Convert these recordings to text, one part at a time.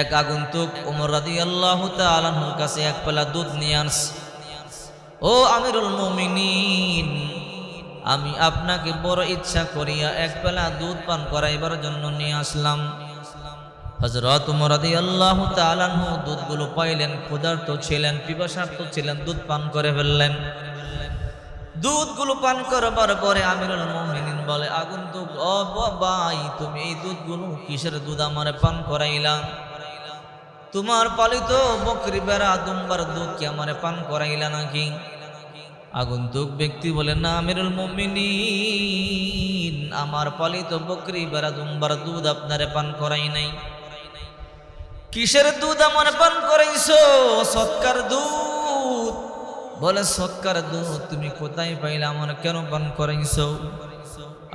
এক আগন্তুক ওমর রাদিয়াল্লাহু তাআলা আনহুর কাছে এক পেলা দুধ নিয়ে আসে। ও আমিরুল মুমিনিন, আমি আপনাকে বড় ইচ্ছা করিয়া এক পেলা দুধ পান করাইবার জন্য নিয়ে আসলাম। হযরত ওমর রাদিয়াল্লাহু তাআলা আনহু দুধগুলো পাইলেন, ক্ষুধার্ত ছিলেন, পিপাসার্ত ছিলেন, দুধ পান করে ফেললেন। দুধগুলো পান করবার পরে আমিরুল মুমিনিন বলে, আগন্তুক, ও ভাই, তুমি এই দুধগুলো কিসের দুধ আমারে পান করাইলা? তোমার পালিত বকরি বেড়া দুম্বার দুধ কি আমারে পান করাইলা নাকি? আগন্তুক ব্যক্তি বলে, না আমিরুল মুমিনিন, আমার পালিত বকরি বেড়া দুম্বার দুধ আপনারে পান করাই নাই। কিসের দুধ আমার পান করাইছো? সৎকার দুধ। বলে, সৎকার দুধ তুমি কোথায় পাইলা, আমার কেন পান করাইছো?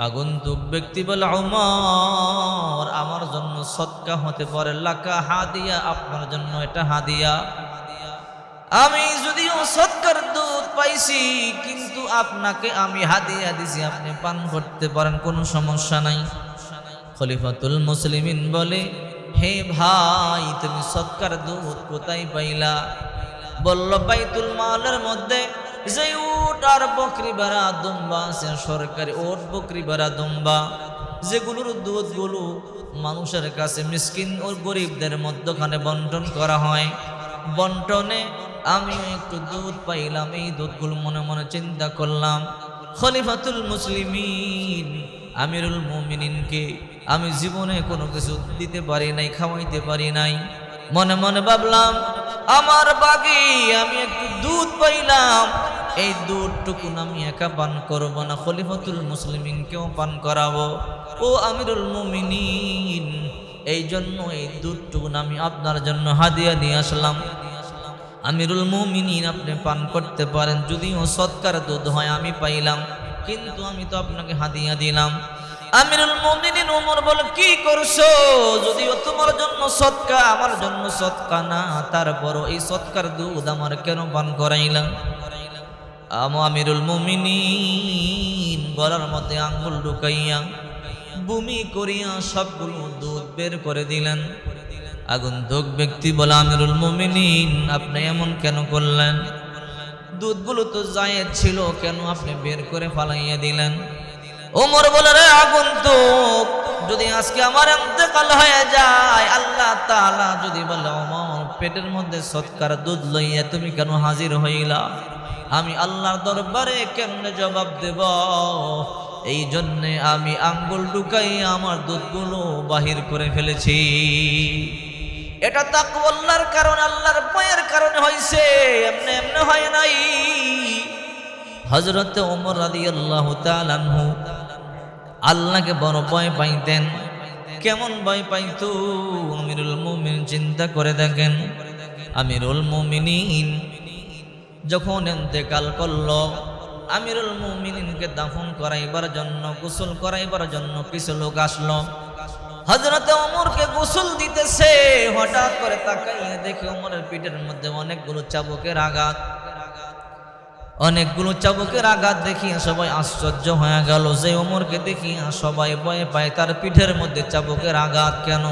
আগন্তুক ব্যক্তি বলে, ওমর, আমার জন্য সদকা হতে পারে, লাকা হাদিয়া, আপনার জন্য এটা হাদিয়া। আমি যদিও সদকার দুধ পাইছি, কিন্তু আপনাকে আমি হাদিয়া দিছি, আপনি পান করতে পারেন, কোনো সমস্যা নাই। খলিফাতুল মুসলিমিন বলে, হে ভাই, তুমি সদকার দুধ কোথায় পাইলা? বলল, বাইতুল মালের মধ্যে যে উট আর বকরি বেড়া দুম্বা আছে, সরকারি উট বকরি বেড়া দুম্বা, যেগুলোর দুধগুলো মানুষের কাছে মিসকিন ও গরিবদের মধ্যখানে বন্টন করা হয়, বন্টনে আমিও একটু দুধ পাইলাম। এই দুধগুলো মনে মনে চিন্তা করলাম, খলিফাতুল মুসলিমিন আমিরুল মুমিনিনকে আমি জীবনে কোনো কিছু দিতে পারি নাই, খাওয়াইতে পারি নাই। মনে মনে ভাবলাম, আমার বাগে আমি একটু দুধ পাইলাম, এই দুধটুকুন আমি একা পান করব না, খলিফাতুল মুসলিমিনকেও পান করাবো। ও আমিরুল মুমিনিন, এই জন্য এই দুধটুকুন আমি আপনার জন্য হাদিয়া নিয়ে আসলাম। আমিরুল মুমিনিন, আপনি পান করতে পারেন, যদিও সৎকার দুধ হয়, আমি পাইলাম, কিন্তু আমি তো আপনাকে হাদিয়া দিলাম। আমিরুল মুমিনিন ওমর বলে, কি করছো? যদিও তোমার জন্য সৎকা, আমার জন্য সৎকা না, তারপরও এই সৎকার দুধ আমার কেন পান করাইলাম? আমিরুল মুমিনিন গলার মধ্যে আঙ্গুল ঢুকাইয়া বমি করিয়া সবগুলো দুধ বের করে দিলেন। আগন্তুক ব্যক্তি বলে, আমিরুল মুমিনিন, আপনি এমন কেন করলেন? দুধগুলো তো জায়েজ ছিল, কেন আপনি বের করে ফালাইয়া দিলেন? ওমর বলে, রে আগন্তুক, যদি আজকে আমার ইন্তেকাল হয়ে যায়, আল্লাহ তাআলা যদি বলে, ওমর, পেটের মধ্যে সৎকার দুধ লইয়া তুমি কেন হাজির হইলা, আমি আল্লাহর দরবারে কেমনে জবাব দেব? এই জন্যে আমি আঙ্গুল ঢুকাই আমার দুধগুলো বাহির করে ফেলেছি। এটা তাকওয়া আল্লাহর কারণে, আল্লাহর ভয়ের কারণে হইছে, এমনি এমনি হয় নাই। হযরত ওমর রাদিয়াল্লাহু তাআলা আনহু আল্লাহকে বড় ভয় পাইতেন। কেমন ভয় পাইতো আমিরুল মুমিনিন চিন্তা করে দেখেন। আমিরুল মুমিনিন যখন ইন্তেকাল করলো, আমিরুল মুমিনিনকে দাফন করাইবার জন্য, গোসল করাইবার জন্য কিছু লোক আসলো। হযরত ওমরকে গোসল দিতেছে, হঠাৎ করে তাকাইয়া দেখে ওমরের পিঠের মধ্যে অনেকগুলো চাবুকের আঘাত। অনেকগুলো চাবুকের আঘাত দেখিয়া সবাই আশ্চর্য হয়ে গেল, যে ওমরকে দেখিয়া সবাই ভয় পায়, তার পিঠের মধ্যে চাবুকের আঘাত কেন?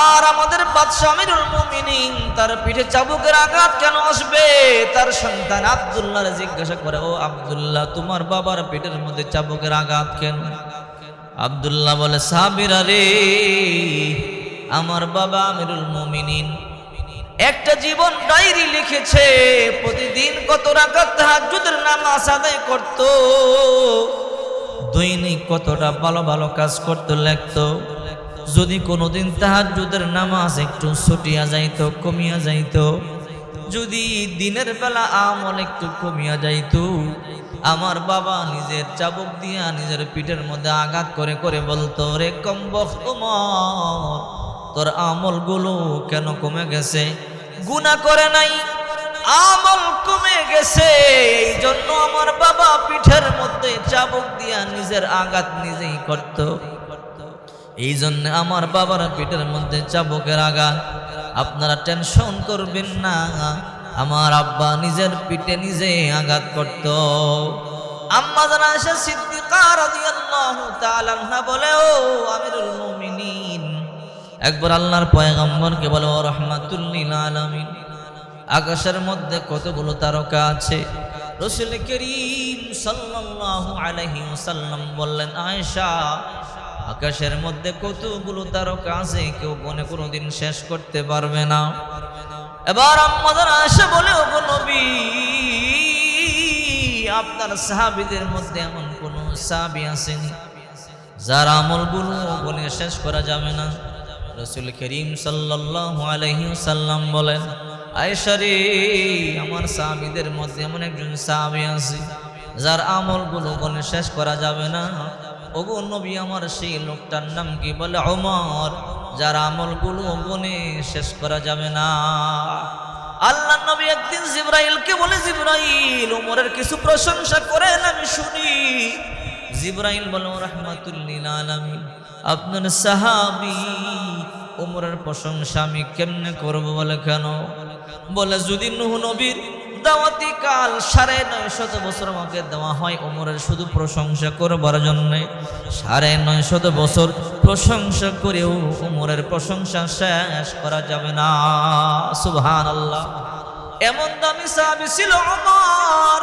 আর আমাদের বাদশা আমিরুল মুমিনিন, তার পিঠে চাবুকের আঘাত কেন আসবে? তার সন্তান আব্দুল্লাহর জিজ্ঞাসা করে, ও আব্দুল্লাহ, তোমার বাবার পিঠের মধ্যে চাবুকের আঘাত কেন? আব্দুল্লাহ বলে, সাহাবীরা রে, আমার বাবা আমিরুল মুমিনিন একটা জীবন ডায়েরি লিখেছে, প্রতিদিন কত রাকাত তাহাজ্জুদের নামাজ আদায় করত, দৈনিক কতটা ভালো ভালো কাজ করত, লিখতো। যদি কোনোদিন তাহাজ্জুদের নামাজ একটু ছুটিয়া যাইত, কমিয়া যাইত, যদি দিনের বেলা আমল একটু কমিয়া যাইত, আমার বাবা নিজের চাবুক দিয়া নিজের পিঠের মধ্যে আঘাত করে করে বলতো, রে কমবখ্ত ওমর, তোর আমলগুলো কেন কমে গেছে? গুনাহ করে নাই, আমল কমে গেছে, এই জন্য আমার বাবা পিঠের মধ্যে চাবুক দিয়া নিজের আঘাত নিজেই করত। এই জন্য আমার বাবার পিঠের মধ্যে চাবুকের আঘাত। আপনারা টেনশন করবেন না, আমার আব্বা নিজের পিঠে নিজে আঘাত করত। আম্মা জানা আয়েশা সিদ্দিকা রাদিয়াল্লাহু তাআলা আনহা বলে, ও আমিরুল মুমিনিন, একবার আল্লাহর পয়গম্বরকে বলে ও রাহমাতুল লিল আলামিন, আকাশের মধ্যে কতগুলো তারকা আছে? রাসূল করিম সাল্লাল্লাহু আলাইহি ওয়াসাল্লাম বললেন, আয়েশা, আকাশের মধ্যে কতগুলো তারকা আছে কেউ গনে কোনোদিন শেষ করতে পারবে না। এবার আম্মাজান আয়েশা বলে, ওগো নবী, আপনার সাহাবীদের মধ্যে এমন কোন সাহাবী আসেনি যার আমলগুলো গনে শেষ করা যাবে না? রাসূল করিম সাল্লাল্লাহু আলাইহি ওয়াসাল্লাম বলেন, আয়েশা রে, আমার সাহাবীদের মধ্যে এমন একজন সাহাবী আছে যার আমলগুলো গনে শেষ করা যাবে না। ওগো নবী, আমার সেই লোকটার নাম কি? বলে ওমর, যার আমলগুলো গনে শেষ করা যাবে না। আল্লাহ নবী একদিন জিবরাইলকে বলে, জিবরাইল, ওমরের কিছু প্রশংসা করেন আমি শুনি। জিবরাইল বলে, রাহমাতুল লিল আলামিন, আপনার সাহাবী ওমরের প্রশংসা আমি কেমনে করব? বলে কেন? বলে, যদি নূহ নবীর দাওয়াতি কাল ৯৫০ বছর আমাকে দেওয়া হয় ওমরের শুধু প্রশংসা করবার জন্য, ৯৫০ বছর প্রশংসা করেও ওমরের প্রশংসা শেষ করা যাবে না। সুবহানাল্লাহ, এমন দামি সাহাবী ছিল ওমর।